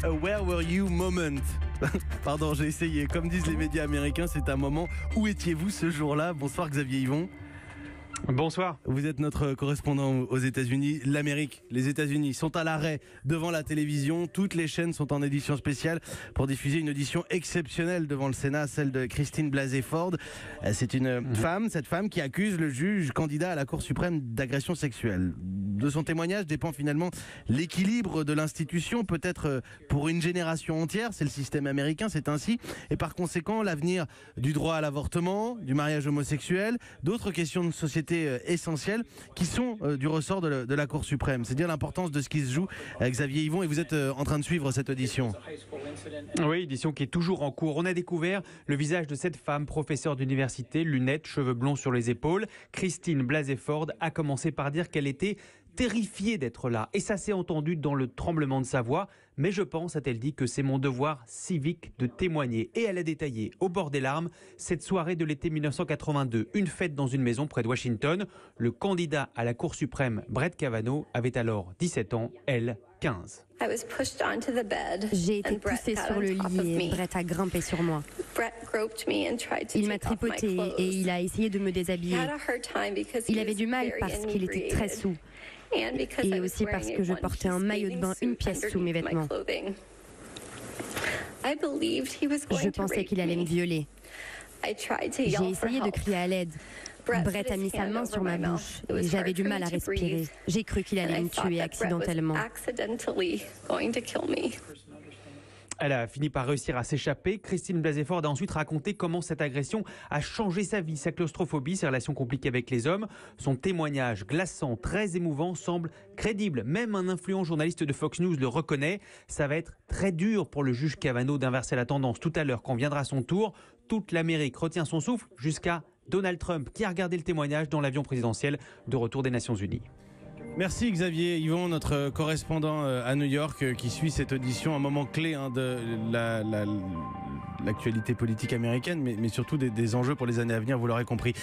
A Where Were You Moment. Pardon, j'ai essayé. Comme disent les médias américains, c'est un moment. Où étiez-vous ce jour-là? Bonsoir Xavier Yvon. Bonsoir. Vous êtes notre correspondant aux États-Unis. L'Amérique, les États-Unis sont à l'arrêt devant la télévision. Toutes les chaînes sont en édition spéciale pour diffuser une audition exceptionnelle devant le Sénat, celle de Christine Blasey Ford. C'est une femme, cette femme qui accuse le juge candidat à la Cour suprême d'agression sexuelle. De son témoignage dépend finalement l'équilibre de l'institution, peut-être pour une génération entière. C'est le système américain, c'est ainsi. Et par conséquent, l'avenir du droit à l'avortement, du mariage homosexuel, d'autres questions de société essentielles qui sont du ressort de la Cour suprême. C'est dire l'importance de ce qui se joue. Xavier Yvon, et vous êtes en train de suivre cette audition. Oui, audition qui est toujours en cours. On a découvert le visage de cette femme, professeure d'université, lunettes, cheveux blonds sur les épaules. Christine Blasey Ford a commencé par dire qu'elle était terrifiée d'être là. Et ça s'est entendu dans le tremblement de sa voix. Mais je pense, a-t-elle dit, que c'est mon devoir civique de témoigner. Et elle a détaillé, au bord des larmes, cette soirée de l'été 1982. Une fête dans une maison près de Washington. Le candidat à la Cour suprême, Brett Kavanaugh, avait alors 17 ans, elle, 15. J'ai été poussée sur le lit et Brett a grimpé sur moi. Il m'a tripoté et il a essayé de me déshabiller. Il avait du mal parce qu'il était très saoul. Et aussi parce que je portais un maillot de bain, une pièce sous mes vêtements. Je pensais qu'il allait me violer. J'ai essayé de crier à l'aide. Brett a mis sa main sur ma bouche et j'avais du mal à respirer. J'ai cru qu'il allait me tuer accidentellement. Elle a fini par réussir à s'échapper. Christine Blasey Ford a ensuite raconté comment cette agression a changé sa vie, sa claustrophobie, ses relations compliquées avec les hommes. Son témoignage glaçant, très émouvant, semble crédible. Même un influent journaliste de Fox News le reconnaît. Ça va être très dur pour le juge Kavanaugh d'inverser la tendance tout à l'heure quand viendra son tour. Toute l'Amérique retient son souffle jusqu'à Donald Trump qui a regardé le témoignage dans l'avion présidentiel de retour des Nations Unies. Merci Xavier Yvon, notre correspondant à New York qui suit cette audition, un moment clé de l'actualité politique américaine, mais surtout des enjeux pour les années à venir, vous l'aurez compris.